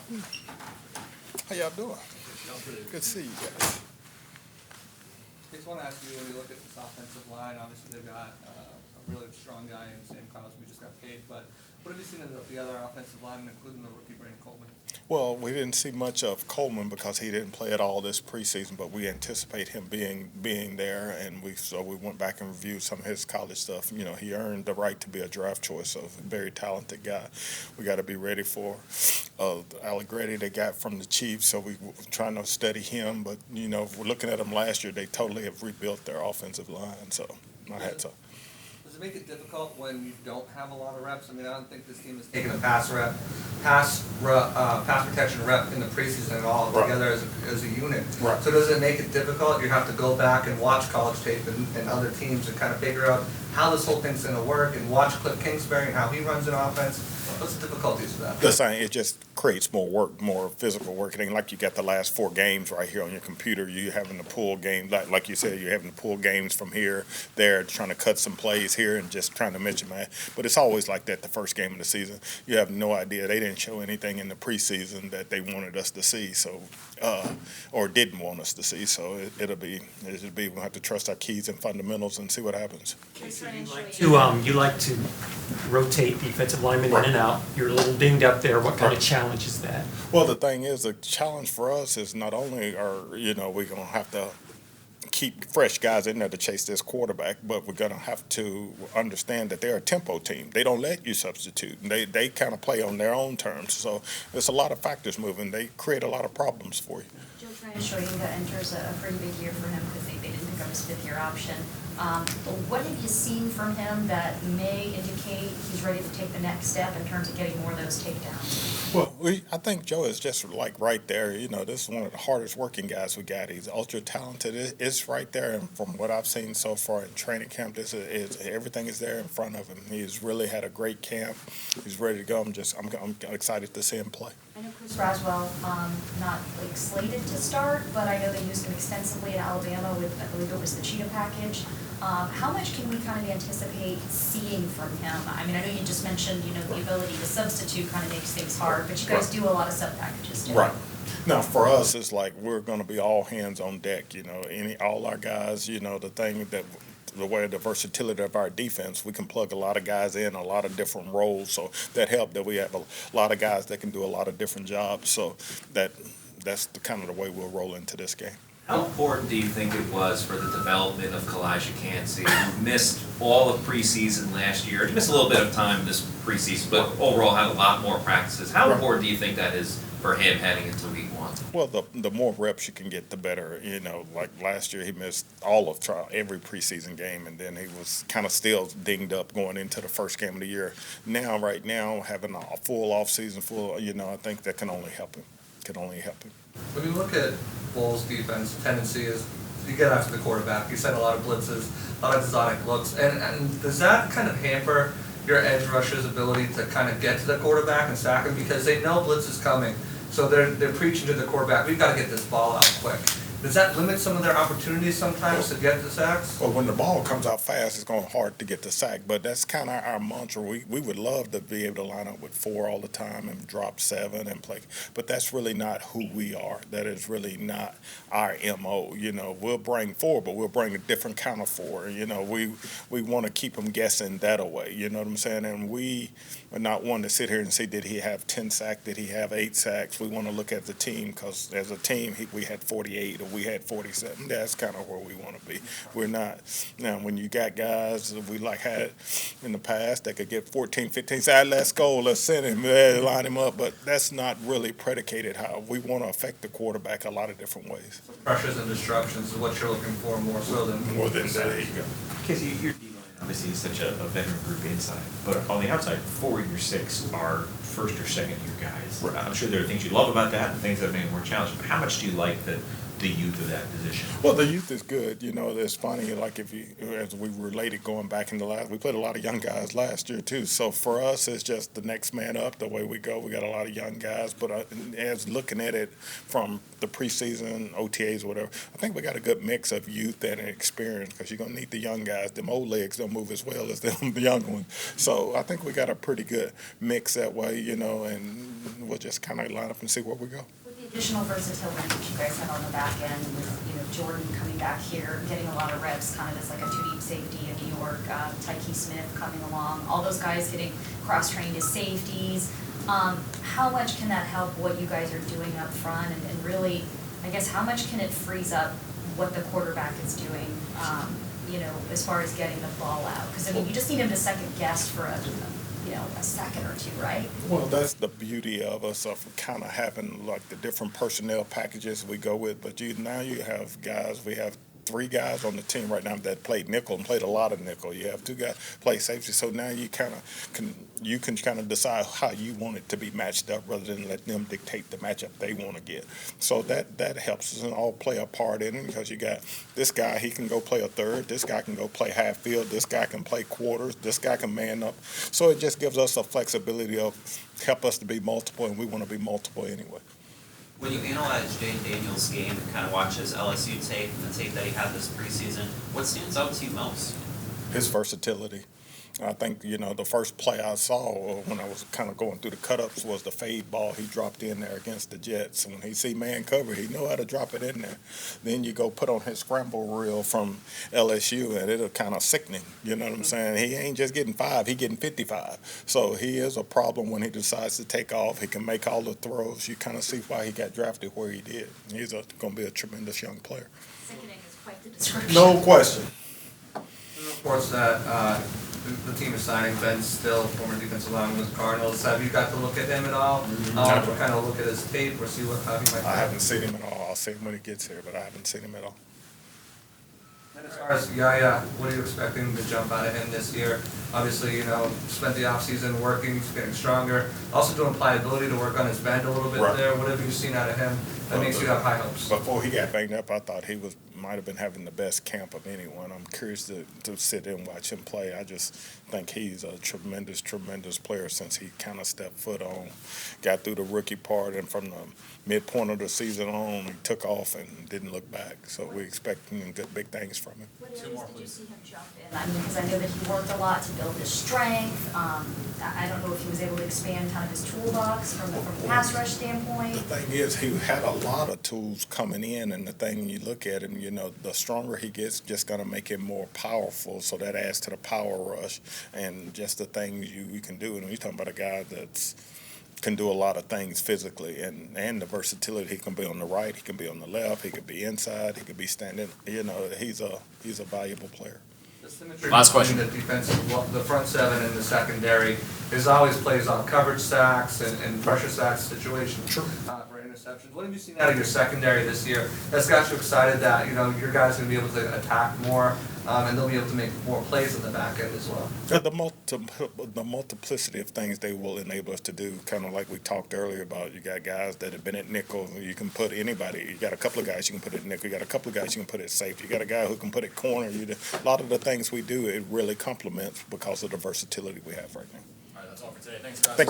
How y'all doing? Good to see you guys. I just want to ask you, when you look at this offensive line, obviously they've got a really strong guy in Sam Cosby, just got paid, but what have you seen of the other offensive linemen, including the rookie Brandon Coleman? Well, we didn't see much of Coleman because he didn't play at all this preseason, but we anticipate him being there, and we went back and reviewed some of his college stuff. You know, he earned the right to be a draft choice, so a very talented guy. We got to be ready for Allegretti they got from the Chiefs, so we're trying to study him. But you know, if we're looking at them last year, they totally have rebuilt their offensive line. So I had to. Does it make it difficult when you don't have a lot of reps? I mean, I don't think this team has taken a pass protection rep in the preseason at all together as a unit. Right. So does it make it difficult? You have to go back and watch college tape and other teams and kind of figure out how this whole thing's going to work and watch Cliff Kingsbury and how he runs an offense. What's the difficulties of that? The same. It just creates more work, more physical work. It ain't like you got the last 4 games right here on your computer. You having to pull games, like you said, you're having to pull games from here, there, trying to cut some plays here and just trying to mention that. But it's always like that the first game of the season. You have no idea. They didn't show anything in the preseason that they wanted us to see, so or didn't want us to see. So it'll be we'll have to trust our keys and fundamentals and see what happens. You like to rotate defensive linemen in and out. You're a little dinged up there. What kind of challenge is that? Well, the thing is, the challenge for us is not only we're going to have to keep fresh guys in there to chase this quarterback, but we're going to have to understand that they're a tempo team. They don't let you substitute. They kind of play on their own terms. So there's a lot of factors moving. They create a lot of problems for you. Joe Trent enters a pretty big year for him because they didn't pick up his 5th-year option. What have you seen from him that may indicate he's ready to take the next step in terms of getting more of those takedowns? Well, I think Joe is just like right there. You know, this is one of the hardest working guys we got. He's ultra talented. It's right there. And from what I've seen so far in training camp, everything is there in front of him. He's really had a great camp. He's ready to go. I'm excited to see him play. I know Chris Roswell, not like slated to start, but I know they used him extensively in Alabama with, I believe it was the Cheetah package. How much can we kind of anticipate seeing from him? I mean, I know you just mentioned, the ability to substitute kind of makes things hard, but you guys do a lot of sub packages too. Right. Now, for us, it's like we're going to be all hands on deck. All our guys. The way the versatility of our defense, we can plug a lot of guys in a lot of different roles. So that helped that we have a lot of guys that can do a lot of different jobs. So that's kind of the way we'll roll into this game. How important do you think it was for the development of Kalijah Kancey, who missed all of preseason last year? He missed a little bit of time this preseason, but overall had a lot more practices. How important do you think that is for him heading into week 1? Well, the more reps you can get, the better. Like last year, he missed all of every preseason game, and then he was kind of still dinged up going into the first game of the year. Right now, having a full offseason, I think that can only help him. When you look at Bulls' defense, the tendency is you get after the quarterback. You send a lot of blitzes, a lot of exotic looks, and does that kind of hamper your edge rusher's ability to kind of get to the quarterback and sack him because they know blitz is coming, so they're preaching to the quarterback, we've got to get this ball out quick. Does that limit some of their opportunities sometimes to get the sacks? Well, when the ball comes out fast, it's going to be hard to get the sack. But that's kind of our mantra. We would love to be able to line up with 4 all the time and drop 7 and play. But that's really not who we are. That is really not our MO. We'll bring 4, but we'll bring a different kind of 4. We want to keep them guessing that away. You know what I'm saying? And we are not one to sit here and say, did he have 10 sacks? Did he have 8 sacks? We want to look at the team because as a team, we had 48 or we had 47. That's kind of where we want to be. We're not. Now, when you got guys we had in the past that could get 14, 15 sacks, let's go, let's send him, line him up. But that's not really predicated how we want to affect the quarterback a lot of different ways. So pressures and disruptions is what you're looking for more so than that. There you go. Kacy, your D-line obviously is such a veteran group inside, but on the outside, 4 of your 6 are first or second year guys. Right. I'm sure there are things you love about that and things that may be more challenging, but how much do you like that the youth of that position? Well, the youth is good. You know, it's funny, like if you, as we related going back in the last, we played a lot of young guys last year too. So for us, it's just the next man up, the way we go. We got a lot of young guys, but as looking at it from the preseason, OTAs, whatever, I think we got a good mix of youth and experience because you're going to need the young guys. Them old legs don't move as well as them the young ones. So I think we got a pretty good mix that way, you know, and we'll just kind of line up and see where we go. With the additional versatility that you guys have on the back end, with, you know, Jordan coming back here, getting a lot of reps kind of as like a two-deep safety in New York, Tyke Smith coming along, all those guys getting cross-trained as safeties. How much can that help what you guys are doing up front, and really, I guess, how much can it freeze up what the quarterback is doing, you know, as far as getting the ball out? Because, I mean, you just need him to second guess for a second or two, right? Well, that's the beauty of us of kind of having like the different personnel packages we go with. But now you have guys. We have 3 guys on the team right now that played nickel and played a lot of nickel. You have 2 guys play safety. So now you kind of decide how you want it to be matched up rather than let them dictate the matchup they want to get. So that helps us and all play a part in it because you got this guy, he can go play a third. This guy can go play half field. This guy can play quarters. This guy can man up. So it just gives us a flexibility of help us to be multiple, and we want to be multiple anyway. When you analyze Jane Daniels' game and kind of watch his LSU tape and the tape that he had this preseason, what stands out to you most? His versatility. I think, you know, the first play I saw when I was kind of going through the cut-ups was the fade ball he dropped in there against the Jets. When he see man cover, he know how to drop it in there. Then you go put on his scramble reel from LSU, and it'll kind of sickening. You know what I'm saying? He ain't just getting 5, he getting 55. So he is a problem when he decides to take off. He can make all the throws. You kind of see why he got drafted where he did. He's going to be a tremendous young player. Sickening is quite the description. No question. There's reports that the team is signing Ben Still, former defensive lineman with the Cardinals. Have you got to look at him at all? Or kind of look at his tape or see how he might play? I haven't seen him at all. I'll see him when he gets here, but I haven't seen him at all. And as far as Yaya, what are you expecting to jump out of him this year? Obviously, you know, spent the offseason working, he's getting stronger. Also doing pliability to work on his bend a little bit there. What have you seen out of him that makes you have high hopes? Before he got banged up, I thought he might have been having the best camp of anyone. I'm curious to sit and watch him play. I just think he's a tremendous, tremendous player since he kind of stepped foot on, got through the rookie part, and from the midpoint of the season on, he took off and didn't look back. So we expect good big things from him. What areas did you see him jump in? I mean, because I know that he worked a lot to build his strength. I don't know if he was able to expand kind of his toolbox from a pass rush standpoint. The thing is, he had a lot of tools coming in, and the thing you look at him, you know, the stronger he gets, just going to make him more powerful. So that adds to the power rush and just the things you can do. And you're talking about a guy that's can do a lot of things physically, and the versatility. He can be on the right, he can be on the left, he could be inside, he could be standing. You know, he's a valuable player. The symmetry Last question. between the defensive, the front 7 and the secondary is always plays on coverage sacks and pressure sacks situations for interceptions. What have you seen out of your secondary this year that's got you excited that, you know, your guys are going to be able to attack more and they'll be able to make more plays on the back end as well? The multiplicity of things they will enable us to do, kind of like we talked earlier about. You got guys that have been at nickel. You can put anybody. You got a couple of guys you can put at nickel. You got a couple of guys you can put at safety. You got a guy who can put at corner. A lot of the things we do, it really complements because of the versatility we have right now. All right, that's all for today. Thanks, guys.